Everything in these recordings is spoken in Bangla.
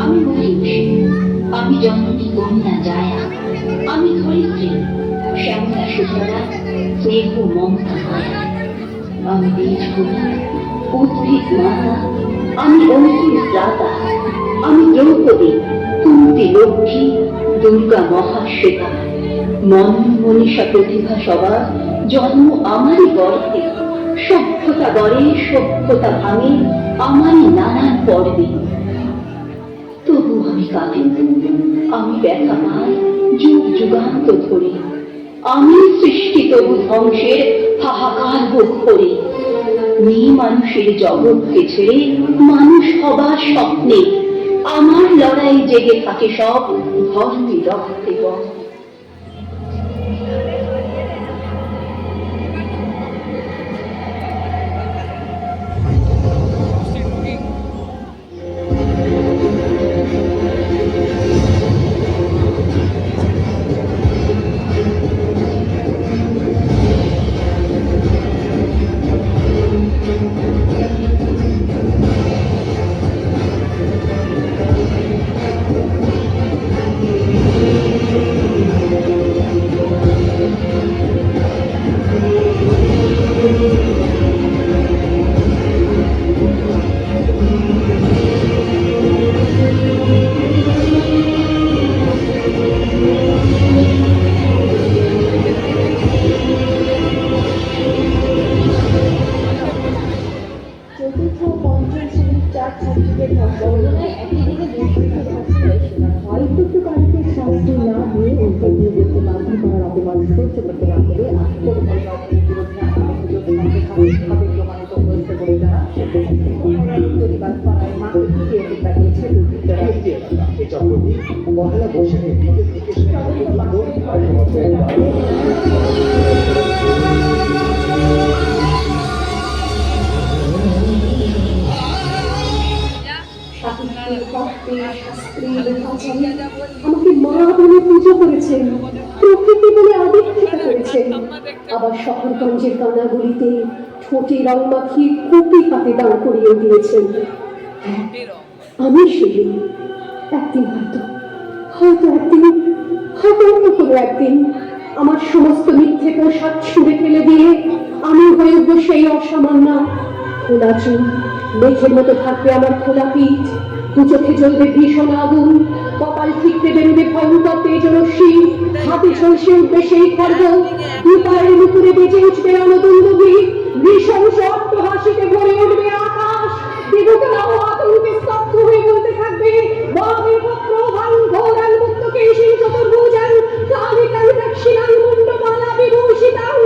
আমি মহিষী, আমি জন্মটি কন্যা জায়া, আমি ধরিত্রী শ্যামলা সুধরা স্নেহ মমতা মায়া। আমি বীজভূমি উদ্ভিদ মাতা, আমি অন্তিম ত্রাতা, আমি দ্রৌপদী কুন্তি লক্ষ্মী দুর্গা মহাশ্বেতা। মন মনীষা প্রতিভা সবার জন্ম আমারই গর্ভে, সভ্যতা গড়ে সভ্যতা ভাঙে আমারই নানান পর্বে। তবু আমি কাঁদি, আমি ব্যথা পাই যুগ যুগান্ত ধরে, আমি সৃষ্টি তবু ধ্বংসের হাহাকার বুক ভরে। মেয়ে মানুষের জগৎকে ছেড়ে মানুষ হবার স্বপ্নে আমার লড়াই জেগে থাকে সব ধর্মী রক্তে বল। পহেলা বৈশাখে বিকেল থেকে আমাকে মা বলে পুজো করেছেন, প্রকৃতি বলে আদিক্ষিতা করেছেন, আবার শহরগঞ্জের কানাগুলিতে ঠোঁটে রং মাখিয়ে কুপি হাতে দাঁড় করিয়ে দিয়েছেন। আমি সেই একদিন হয়তো অন্য কোনো একদিন আমার সমস্ত মিথ্যে পোশাক ছুঁড়ে ফেলে দিয়ে আমি হয়ে উঠবো সেই অসামান্য। খোলা চুল, মেঘের মতো থাকবে আমার খোলা পিঠ, দু চোখে জ্বলবে ভীষণ আগুন, কপাল ঠিকতে বেরোবে ভয়ঙ্কর তেজরশ্মি, হাতে ঝলসে উঠবে সেই খড়গ, দু পায়ের মুখে বেজে উঠবে রণদুন্দুভি, নৃশংস অট্টহাসিতে ভরে উঠবে আকাশ। দেবতারাও আতঙ্কে স্তব্ধ হয়ে বলতে থাকবে, বামে ভক্রভাং ঘোরাং মুক্তকেশী চতুর্ভুজাং কালিকাং দক্ষিণাং মুণ্ডমালা বিভূষিতাং।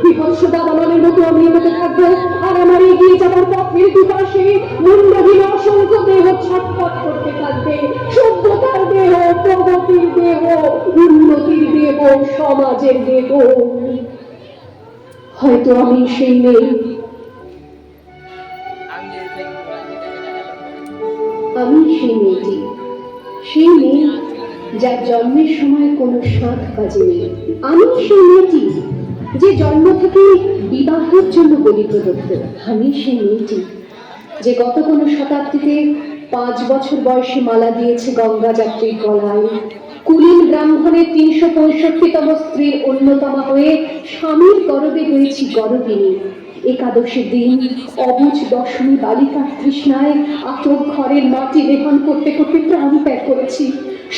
বিভৎস দাবানলের মতো আমি এগোতে থাকবো, আর আমার এগিয়ে যাবার পথের দুপাশে মুণ্ডহীন অসংখ্য দেহ ছটফট করতে থাকবে। সভ্যতার দেহ, প্রগতির দেহ, উন্নতির দেহ, সমাজের দেহ। হয়তো আমি সেই মেয়ে, আমি সেই মেয়েটি, সেই মেয়ে যার জন্মের সময় কোনো সাত কাজে নেই। আমি সেই মেয়েটি যে জন্ম থেকে বিবাহের জন্য বলি প্রদত্ত। আমি সেই মেয়েটি যে গত কোনো শতাব্দীতে 5 বছর বয়সে মালা দিয়েছে গঙ্গা যাত্রীর গলায়, কুলীন ব্রাহ্মণের 365তম স্ত্রীর অন্যতমা হয়ে স্বামীর গরবে হয়েছি গরবিনী। একাদশীর দিন অবুঝ দশমী বালিকার তৃষ্ণায় আটক ঘরের মাটি লেহন করতে করতে প্রাণ ত্যাগ করেছি।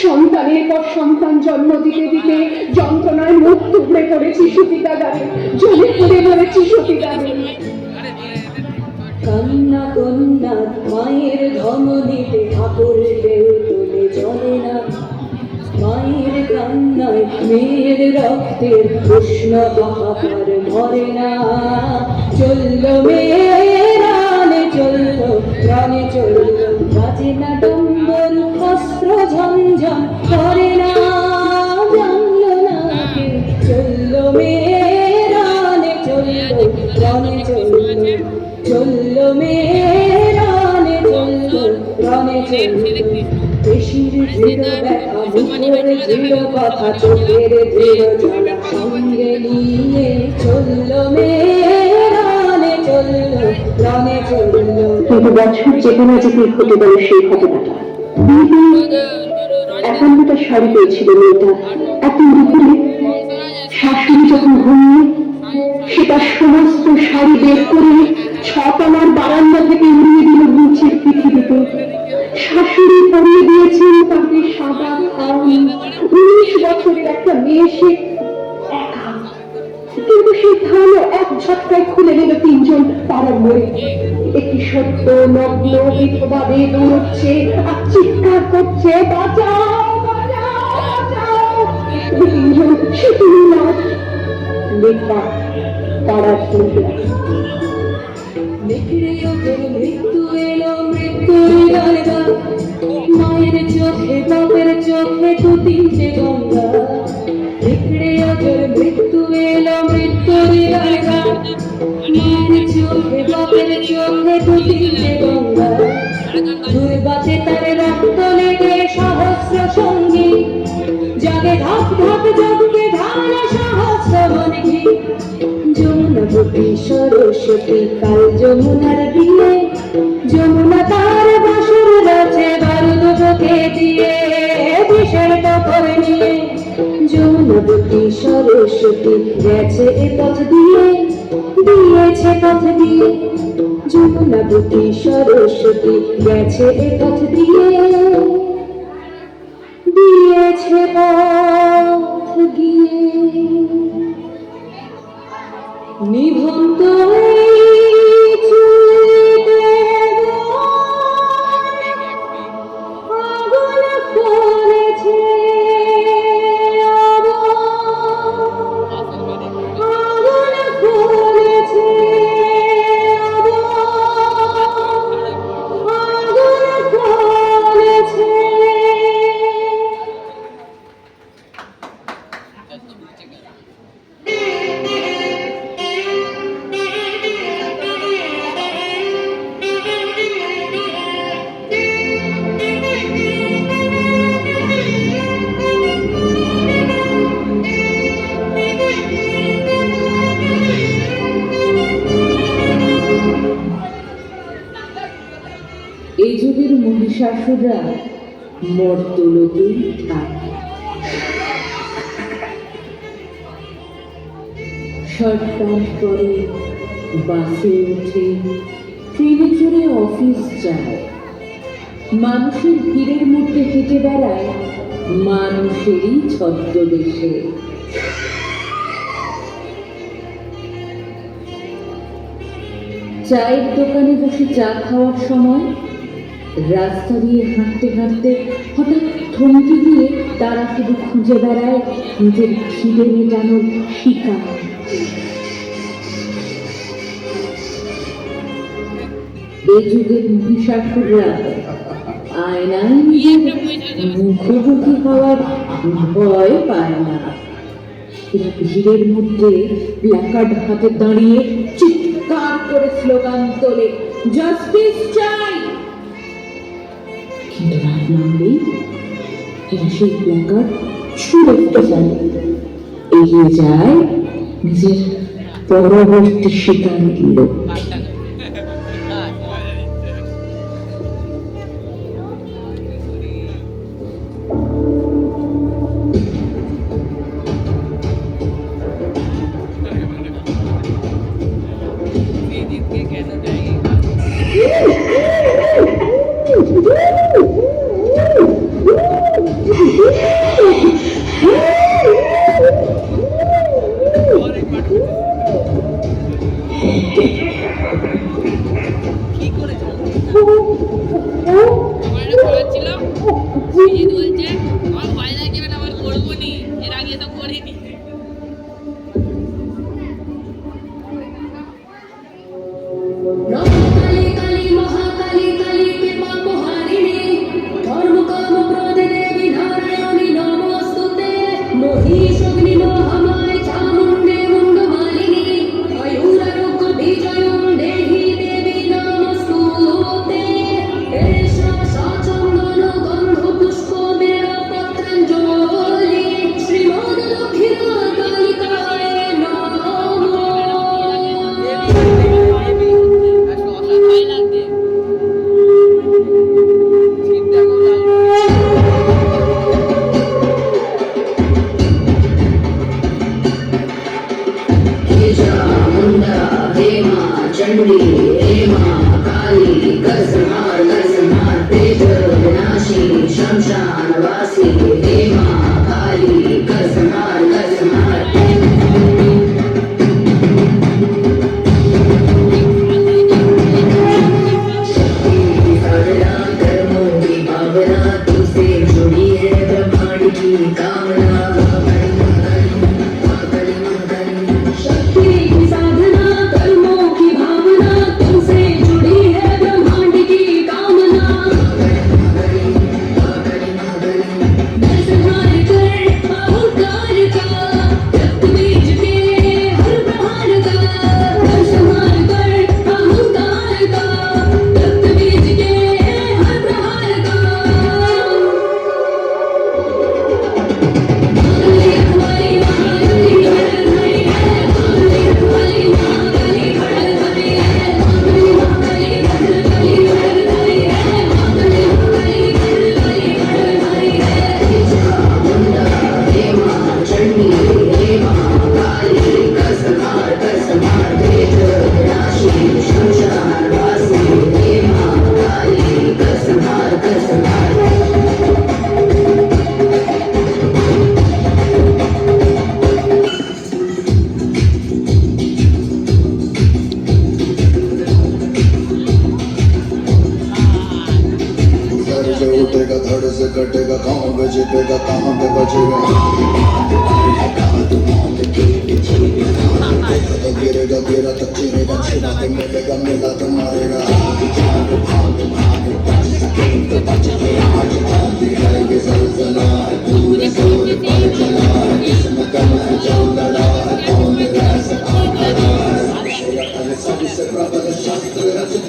সন্তানের পর সন্তান জন্ম দিতে দিতে যন্ত্রণায় মুখ টুকরে পড়েছি সতীকাগারে, জ্বলে পুড়ে মরেছি সতীকাগে। কান্না কন্যা মায়ের ধমনীতে ঠাকুর ঢেউ তোলে জলে না, মায়ের কান্নায় মেয়ের রক্তের উষ্ণ হাহাকার মরে না। চলল মেয়ের রানে চলল, প্রাণে চলল, বাজে না ডম্বর, অস্ত্র ঝঞ্ঝন করে না, জানল না কেউ। চলল মেয়ের রানে চলল, প্রাণে চলল, চলল মেয়ের রানে চলল, প্রাণে চলল। পেশির দৃঢ় ব্যথা, মুখের দৃঢ় কথা, চোখের দৃঢ় জ্বালা সঙ্গে নিয়ে চলল মেয়ের রানে চলল, চলল প্রাণে চলল। কিন্তু বছর যেতে না যেতে ঘটে গেল সেই ঘটনাটা। 51টা শাড়ি পেয়েছিল মেয়েটা একদিন দুপুরে। শাশুড়ি যখন ঘুমিয়ে সে তার সমস্ত শাড়ি বের করে 6তলার বারান্দা থেকে উড়িয়ে দিল নিচের পৃথিবীতে। শাশুড়ি পরিয়ে দিয়েছেন তাকে সাদা খাওয়ান। 19 বছরের একটা মেয়ে সে একা, কিন্তু সেই থালো এক ঝটকায় খুলে নিল 3জন পাড়ার মরে। একটি সত্য নগ্ন বিধবা মেয়ে দৌড়চ্ছে আর চিৎকার করছে, বাঁচাও বাঁচাও বাঁচাও। 3জন সেখানেই লাশ। লেখা পাড়ার তুলবে। নেকড়ে ওদের মৃত্যু এলো, মৃত্যু এলো মায়ের চোখে বাপের চোখে 2-3টে গঙ্গা। নেকড়ে ওদের মৃত্যু এলো, মৃত্যু এলো মায়ের চোখে বাপের চোখে 2-3টে গঙ্গা। দুর্বাতে তার রক্ত লেগে সহস্র সঙ্গী জাগে ধাপ ধাপ যজ্ঞে ধারা সহস্র মনঘি। যমুনাবতী সরস্বতী কাল যমুনার বিয়ে, যমুনা তার বাসর রাজে বারুদ বুকে দিয়ে বিষের টপর নিয়ে। যমুনাবতী সরস্বতী গেছে এ পথ দিয়ে, দিয়েছে পথ দিয়ে। যমুনাবতী সরস্বতী গেছে এ পথ দিয়ে, দিয়েছে পথ গিয়ে। নিভন্ত এই চুলিতে আগুন করেছে, আগুন করেছে, আগুন করেছে। এই যুগের মহিষাসুররা মর্তলোকেই থাকে। শার্ট প্যান্ট পরে বাসে উঠে ট্রেনে চড়ে অফিস যায়, মানুষের ভিড়ের মধ্যে হেঁটে বেড়ায় মানুষেরই ছদ্মবেশে। চায়ের দোকানে বসে চা খাওয়ার সময় রাস্তা দিয়ে হাঁটতে হাঁটতে হঠাৎ থমকে গিয়ে তারা শুধু খুঁজে বেড়ায় নিজের খিদে মেটানোর শিকার। এই যুগের মহিষাসুররা আয়নায় নিজের মুখোমুখি হওয়ার ভয় পায় না। এরা ভিড়ের মধ্যে প্ল্যাকার্ড হাতে দাঁড়িয়ে চিৎকার করে স্লোগান তোলে, জাস্টিস চাই। কিন্তু রাত নামলেই এরা সেই প্ল্যাকার্ড ছুঁড়ে ফেলে, এগিয়ে যায় নিজের পরবর্তী শিকারের লক্ষ্যে। धड़ से उठेगा धड़ से कटेगा गाँव में जीतेगा कहाँ पे बचेगा तो गिरेगा गिरा तो चिरेगा छिरा तो मिलेगा मिला तो मारेगा रहेगी सलसला पूरे जोर पर चला इसमें कम है जो लड़ा कौन रह सका सबसे प्रबल शास्त्र रचित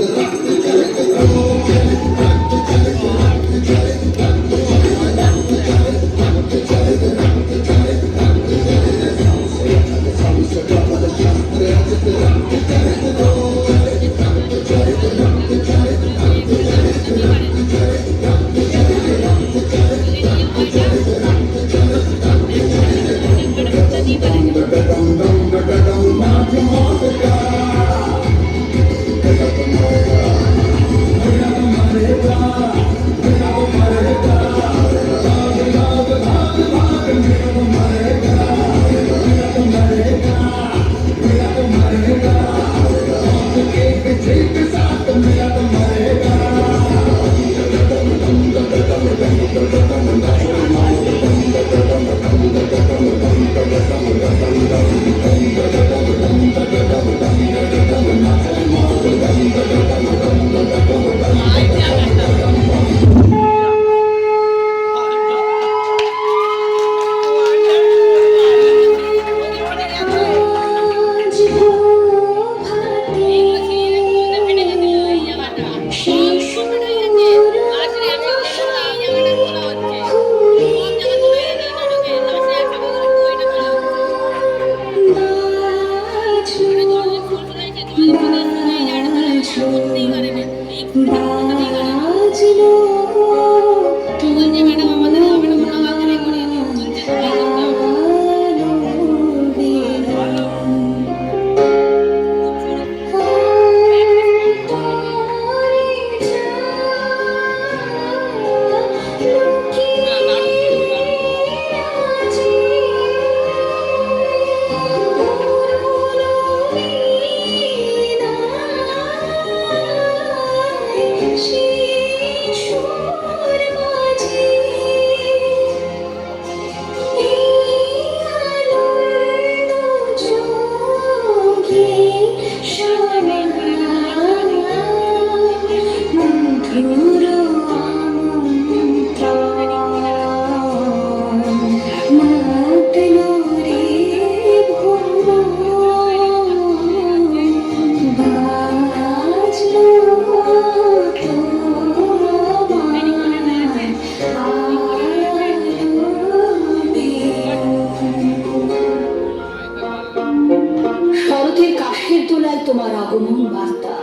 তোমার আগমন বার্তা,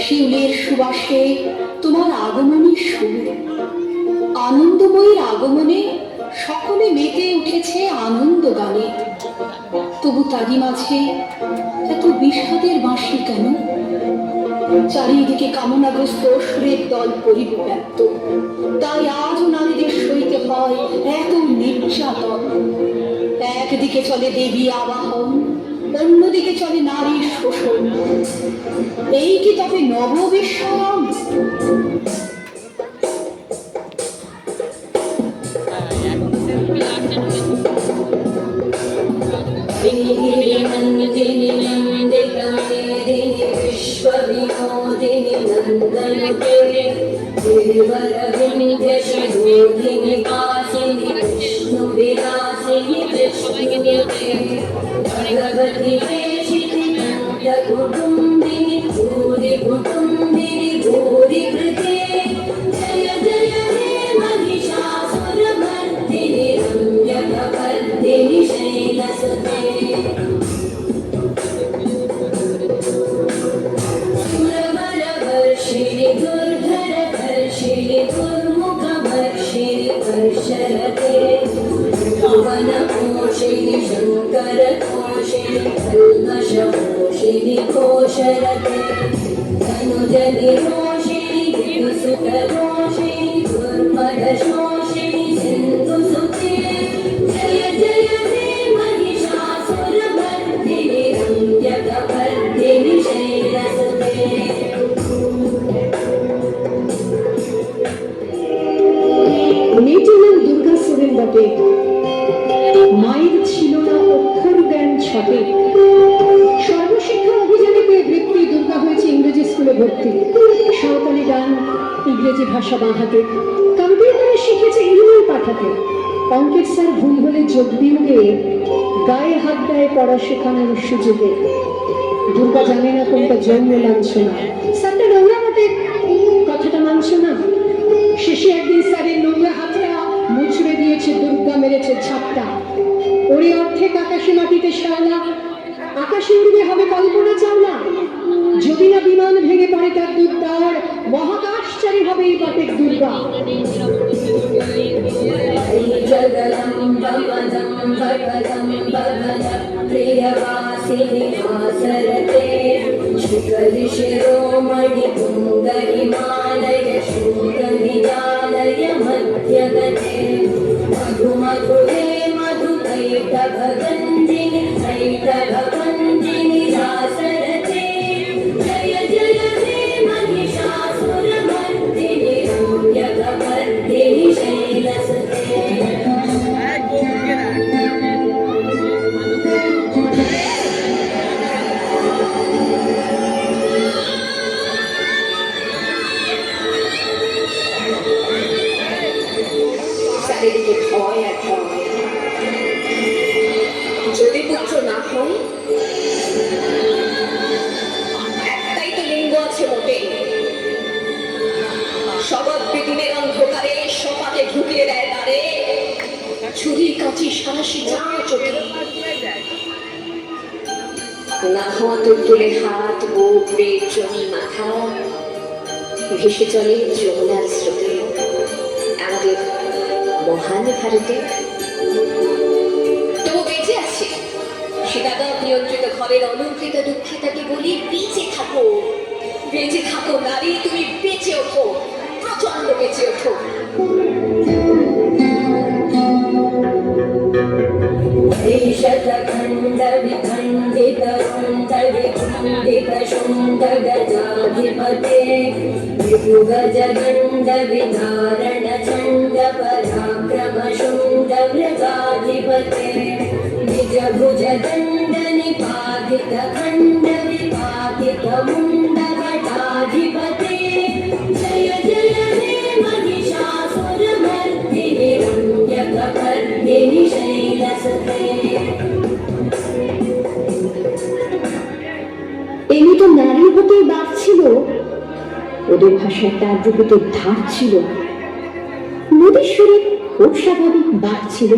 শিউলির সুবাসে তোমার আগমনের সুর, আনন্দময়ীর আগমনে সকলে মেতে উঠেছে আনন্দ গানে। তবু তারই মাঝে এত বিষাদের বাঁশি কেন? চারিদিকে কামনাগ্রস্ত অসুরের দল পরিব্যাপ্ত, তাই আজও নারীদের সইতে হয় এত নির্যাতন। একদিকে চলে দেবী আবাহন, অন্যদিকে চলে নারীর শোষণ। এই কি তবে নববিশ্রাম? विश्व विनोदिनी नंदन कुटुम्बिनी भूरि कुटुम्बिनी भूरि कृते जय जय हे महिषासुरमर्दिनि रम्यकवर्दिनि शैलसुते सुरवरवर्षिणि दुर्धरधर्षिणि दुर्मुखवर्षिणि वर्षरते भुवनपोषिणि शङ्करतोषिणि कल्मषपोषिणि कोशरते धनुजनिरोषिणि दिविसुतरोषिणि दुर्मदशोषिणि सिन्धुसुते जय जय हे महिषासुरमर्दिनि रम्यकवर्दिनि शैलसुते মেয়েটির নাম দুর্গা সোরেন বটে। মায়ের ছিল না অক্ষর জ্ঞান ছটে। সর্বশিক্ষা অভিযানে পেয়ে বৃত্তি দুর্গা হয়েছে ইংরেজি স্কুলে ভর্তি। সাঁওতালি গান, ইংরেজি ভাষা বাঁধাতে, কম্পিউটারে শিখেছে ইমেল পাঠাতে। অঙ্কের স্যার ভুল হলে যোগ বিয়োগে গায়ে হাত দেয় পড়া শেখানোর সুযোগে। দুর্গা জানে না কোনটা জন্ম লাঞ্ছনা। স্যারটা নোংরা বটে, কথাটা মানছ না। শেষে একদিন স্যারের নোংরা হাতটা মুচড়ে দিয়েছে, দুর্গা মেরেছে ঝাপটা। ওরে অর্ধেক আকাশে মাটিতে শ্যাওলা, আকাশে উড়বে হবে কল্পনা চাওলা। যদি না বিমান ভেঙে পড়ে তার দুর্গার, মহাকাশচারী হবে এই বাটের দুর্গা। प्रियवासिनि आसरते शिखरिशिरोमणि पुङ्गहिमालय शूरनिजालय मध्यगते मधुमधुरे मधुकैटभगञ्जिनि कैटभगञ्जिनि दासरते जय जय हे महिषासुरमर्दिनि रम्यकवर्दिनि शैलसुते চারিদিকে ভয় আর ভয়। যদি পুত্র না হয়, একটাই তো লিঙ্গ আছে মোটে। শবদ বিদিনের অন্ধকারে সপাতে ঢুকিয়ে দেয় তারে, ছুরি কাঁচি সারাশি যা চোখে। না হওয়া তুলে হাত বুক পেট জমি মাথা ভেসে চলে যমুনার স্রোতে আমাদের মহান ভারতে। তবু বেঁচে আছে সীতাদব নিয়ন্ত্রিত ঘরের অলঙ্কৃত দুঃখিতাকে বলি, বেঁচে থাকো, বেঁচে থাকো নারী, তুমি বেঁচে ওঠো, প্রচন্ড বেঁচে ওঠো। शतखण्ड विखण्डित कुण्ड विखण्डित शुण्ड गजाधिपते विभुगज गण्ड विधारण चण्ड पराक्रम शुण्ड मृगाधिपते निज भुज दण्ड निपातित खण्ड विपातित मुण्ड भटाधिपते जय जय हे महिषासुरमर्दिनि रम्यकवर्दिनि शैलसुते। এমনি তো নারী হতেই বাদ ছিল, ওদের ভাষায় তার রূপে ধার ছিল। নদীর সুরে খুব স্বাভাবিক বাদ ছিল।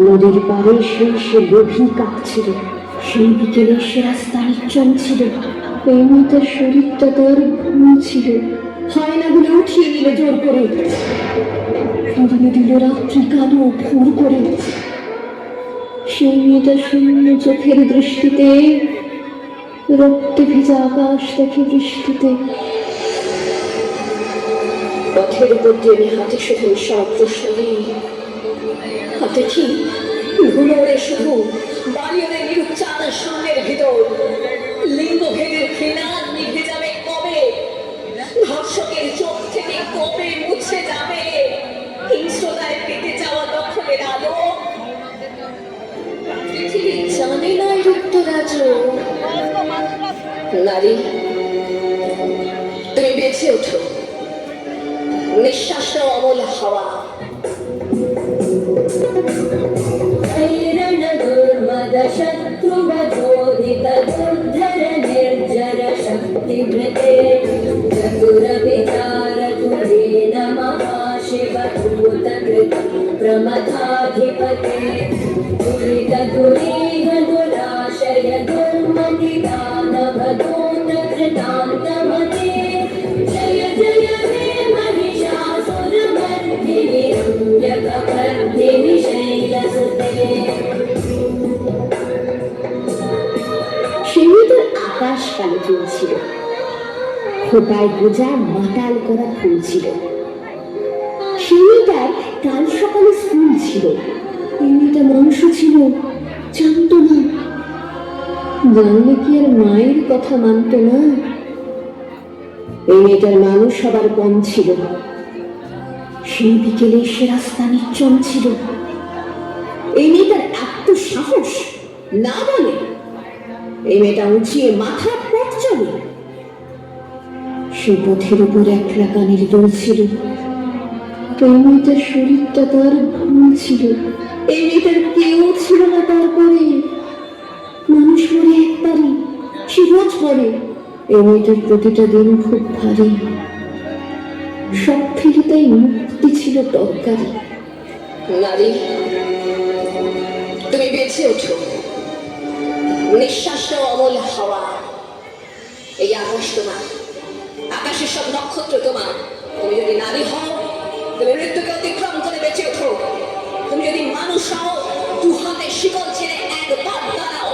নদীর পাড়ে সে গভীর কাঁপছিল। সেই বিকেলে সে রাস্তা নিশ্চল ছিল। এমনি তার শরীরটা তার ভুল ছিল। হায়নাগুলো উঠিয়ে নিল জোর করে, পুড়িয়ে দিল রাত্রি কালো ভোর করে। সেই মেয়েটা শূন্য চোখের দৃষ্টিতে রক্তে ভেজা আকাশ দেখে বৃষ্টিতে। পথের উপর দিয়ে আমি হাতে শুধু সব প্রশ্ন নেই, হাতে কি ঘুমোরে শুধু বাড়িওরে নিরুচ্চার শূন্যের ভিতর। লিঙ্গ ভেদের ঘৃণা নিভে যাবে কবে, ধর্ষকের চোখ থেকে কবে মুছে যাবে হিংস্রতায় পেতে যাওয়া দখলের আলো। পৃথিবী জানে না এর উত্তর আজও। নারী, তুমি বেঁচে ওঠো, অমল হাওয়া। प्रमथाधिपते दुरितदुरीगदुराशय दुर्मतिदानवदूतकृतान्तमते जय जय हे महिषासुरमर्दिनि रम्यकपर्दिनि शैलसुते। সে মেয়েটার আকাশ কালে চলছিল, খোপায় গোজা মাতাল করা ফুল ছিল। সে মেয়েটার কাল সকালে স্কুল ছিল। এই মেয়েটা মানুষ ছিল, জানত না। জানলে কি আর মায়ের কথা মানত না? এই মেয়েটার মানুষ সবার কম ছিল। সেই বিকেলে সে রাস্তা নির্জন ছিল। এই মেয়েটার এত সাহস না বলে। এই মেয়েটা উঁচিয়ে মাথা পথ চলে। সে পথের উপর একলা কানের দোল ছিল। এই মেয়েটার শরীরটা তার ভুল ছিল। এই মেয়েটার কেউ ছিল না। তারপরে মানুষ মরে একবারই, সে রোজ মরে। এই মেয়েটার প্রতিটা দিন খুব ভারী। সব ফিরে তাই মুক্তি ছিল দরকারি। নারী, তুমি বেঁচে ওঠো। নিঃশ্বাস অমল হাওয়া। এই আকাশ তোমার, আকাশের সব নক্ষত্র তোমার। তুমি যদি নারী হও, তুমি মৃত্যুকে অতিক্রম করে বেঁচে ওঠো। তুমি যদি মানুষ হও, দু হাতে শিকল ছেড়ে একবার দাঁড়াও।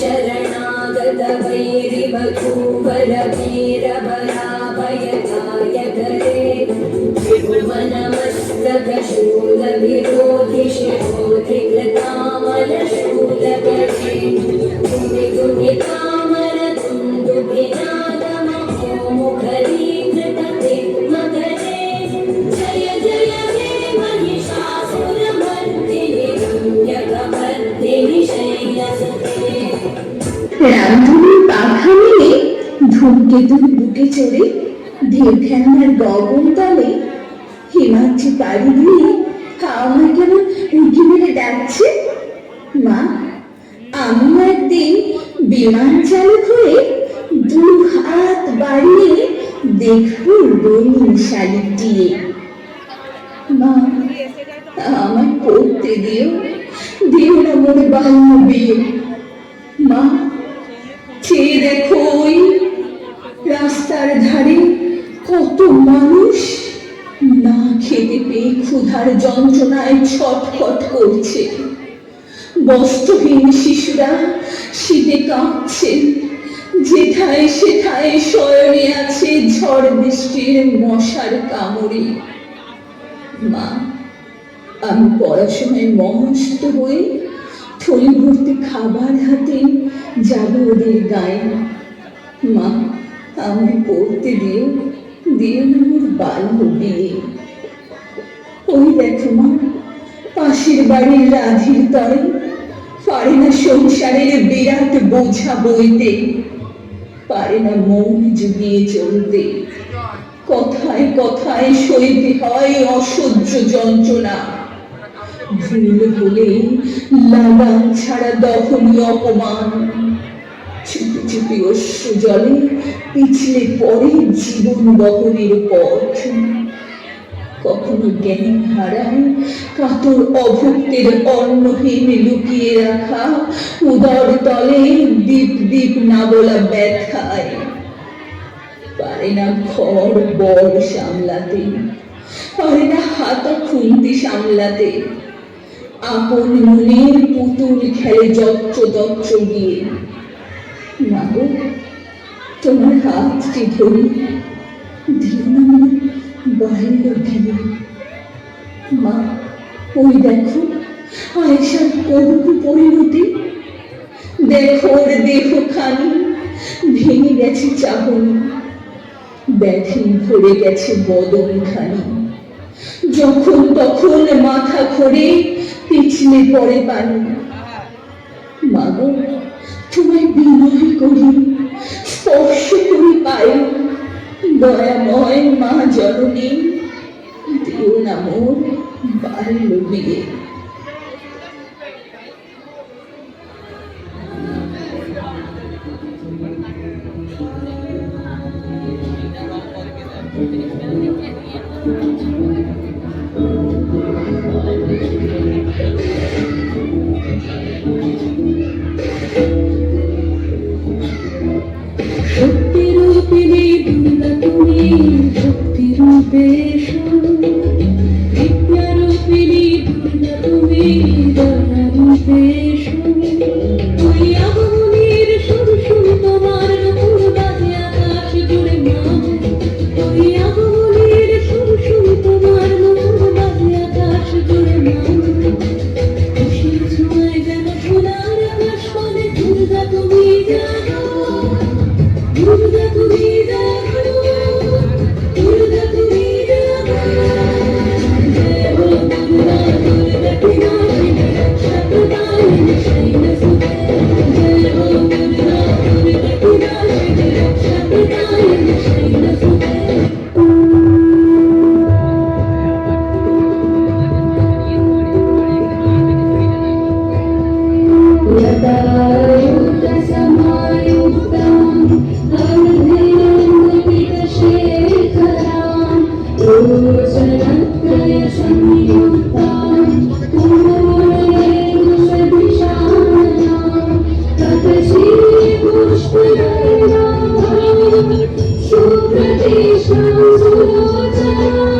शरणागत वैरिवधूवर वीरबलाभयदायक रे त्रिभुवनमस्तक शूल विरोधि शिरोधि कृतामल शूल करे तुमि तुमि तामर तुन्दुभिनादम मुखरी कृतते मकरे जय जय हे महिषासुरमर्दिनि रम्यकपर्दिनि शैलसुते। রামধনুর পাখা নিয়ে ধূমকেতুর বুকে চড়ে ঢেউ খেলনার গগন তলে হিমাঞ্চি পাড়ি দিয়ে আমার কেমন উঁকি মেরে ডাকছে। মা, আমি একদিন বিমান চালক হয়ে দু হাত বাড়িয়ে দেখবো রঙিন শালিকটি। মা, আমার পড়তে দিও, দিও না মনে বাল্য বিয়ে। মা, চেয়ে দেখো ওই রাস্তার ধারে কত মানুষ না খেতে পেয়ে ক্ষুধার যন্ত্রণায় ছটফট করছে। বস্ত্রহীন শিশুরা শীতে কাঁপছে। যেথায় সেথায় শয়নে আছে ঝড় বৃষ্টির মশার কামড়ে। মা, আমি পড়াশোনায় মহস্ত হয়ে থলি ভর্তি খাবার হাতে যাব ওদের গায়ে। মা, আমি পড়তে দিও, দিও না মোর বাল্য বিয়ে। ওই দেখো মা, পাশের বাড়ির রাধির তরে পারে না সংসারের বিরাট বোঝা বইতে, পারে না মন জুগিয়ে চলতে। কথায় কথায় সইতে হয় অসহ্য যন্ত্রণা। ভুল হলে লাগাম ছাড়া দহনী অপমান। চুপি চুপি অশ্রু জলে পিছলে পড়ে জীবন বহনের পথ। কখনো জ্ঞান হারায় কাতর অভুক্তের অন্নহীন লুকিয়ে রাখা উদর তলে দীপ দীপ না বলা ব্যথায়। পারে না ঘর বর সামলাতে, পারে না হাতা খুন্তি সামলাতে। আপন মনের পুতুল খেলে যত্র তত্র গিয়ে। মা গো, তোমার হাতটি ধরি, দিও না আমার বাল্য বিয়ে। মা, ওই দেখো আয়েশার করুণ পরিণতি। দেখো ওর দেহখানি ভেঙে গেছে চাহনি, ব্যাধি ভরে গেছে বদনখানি। যখন তখন মাথা ঘোরে পিছলে পড়ে পানি। মা গো, তোমায় বিনয় করি, স্পর্শ দয়াময় মা জননী, দিও না মোর বাল্য বিয়ে। শক্তি রূপিণী দুর্গা তুমি, শক্তি রূপে বিদ্যা রূপিণী দুর্গা তুমি, দয়া রূপে ওই আগমনীর সুর সুর তোমার নূপুর বাজে আকাশ জুড়ে মা, ওই আগমনীর সুর সুর তোমার নূপুর বাজে আকাশ জুড়ে মা, খুশির ছোঁয়ায় যেন সোনার আকাশ মানে দুর্গা তুমি জানো, দুর্গা তুমি জানো, দুর্গা তুমি জানো। জয় হো দুর্গা, দুর্গা বিনাশিনী রক্ষাপ্রদায়িনী শৈলসুতে। জয় হো দুর্গা, দুর্গা বিনাশিনী রক্ষাপ্রদায়িনী শৈলসুতে। यदा युक्तसमायुक्ताम् अर्धेन्दुकितशेखराम् रोचनत्रयसंयुक्ताम् कुमोरेन्दुसदृशाननाम् ततश्रीपुष्पदर्णाम् सुप्रतिष्ठां सुलोचनाम्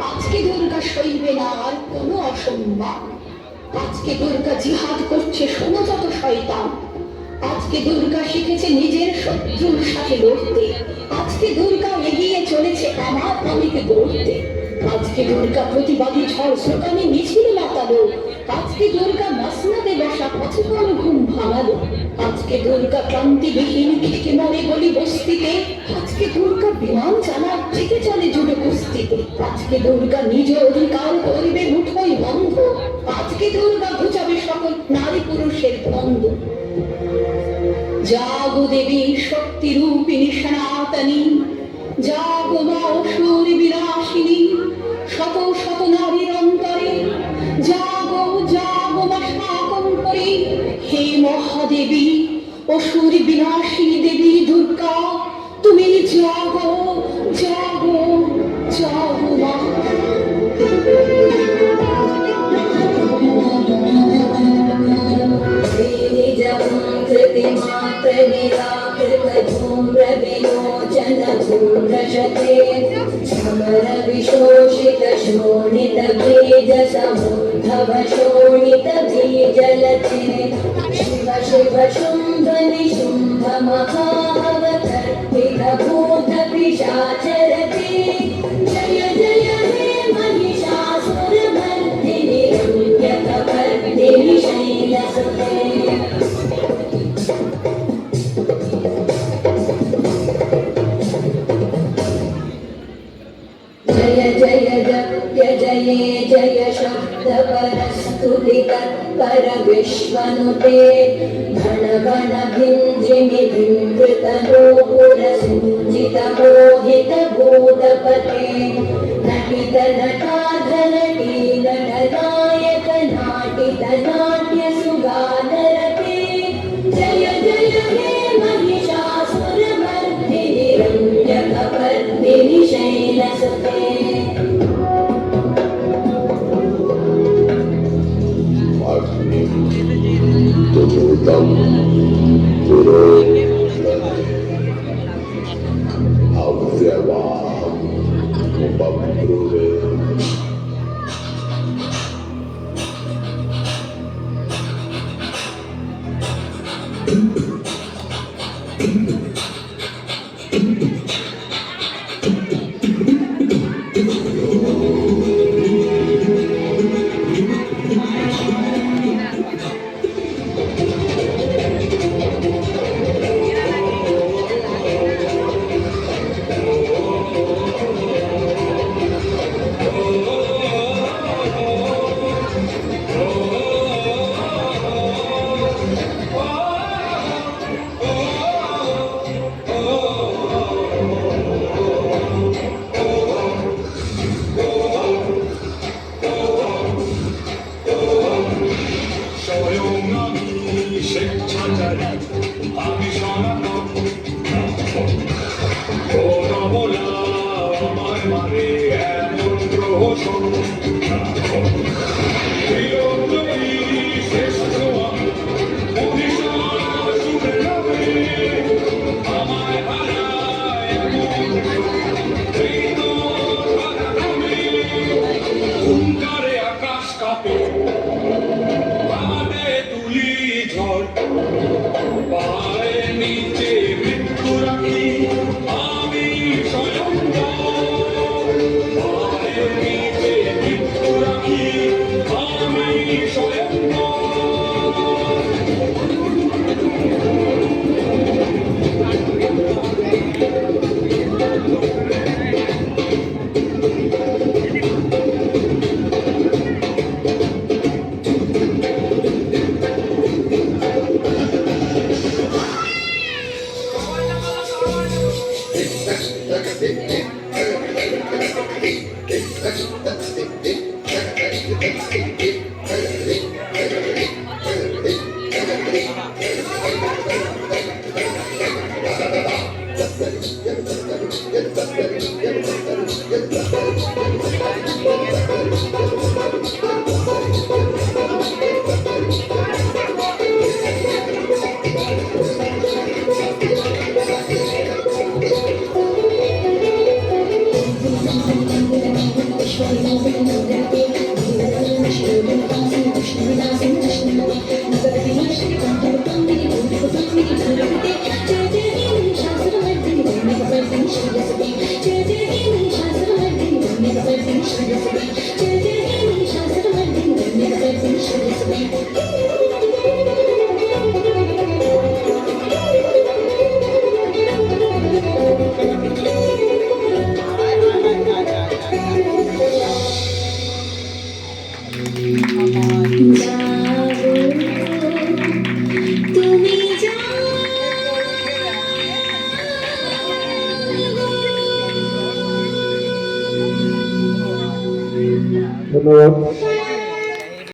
আজকে দুর্গা সইবে না আর কোনো অসম্মান। আজকে দুর্গা জিহাদ করছে সমযত শয়তান। আজকে দুর্গা শিখেছে নিজের শত্রুর সাথে লড়তে। আজকে দুর্গা এগিয়ে চলেছে আমার আমিকে গড়তে। আজকে দুর্গা প্রতিবাদী ঝড় স্লোগানে মিছিল মাতালো। আজকে দুর্গা মাসনাদে বসা পথের ঘুম ভাঙালো। আজকে দুর্গা ক্রান্তিবিহীন খিকে মরে গলি বস্তিতে। আজকে দুর্গা বিমান চালার জিতে চলে জুড়ে কুস্তিতে। আজকে দুর্গা নিজ অধিকার করবে মুঠোই বন্ধ। আজকে দুর্গা ঘুচাবে সকল নারী পুরুষের দ্বন্দ্ব। জাগো দেবী শক্তি রূপিণী সনাতনী, জাগো মা অসুর বিনাশিনী শত শত নারীর অন্তরে। জাগো জাগো মা শাকম্ভরী, হে মহাদেবী অসুর বিনাশিনী দেবী দুর্গা, তুমি জাগো জাগো জাগো মা। धूम्रशते समरविशोषितशोणितबीजसमुद्धवशोणितबीजलते शिव शिव शुम्भनि शुम्भ महावतर्पितभूतपिशाचरते जय जय हे महिषासुरमर्दिनि रम्यकपर्दिनि शैलसुते। जय जय जप्य जये जय शब्द परस्तुति तत्पर विश्वनुते घन घन भिञ्जिमि भिङ्कृत नूपुर सिञ्जित मोहित भूतपते नटित नटाधनटी नटनायक नाटित नाट्य सुगानरते जय जय हे Mahishasuramardini रम्यकपर्दिनि शैलसुते Tutam Puro Avyavaham Upambrure ধন্যবাদ।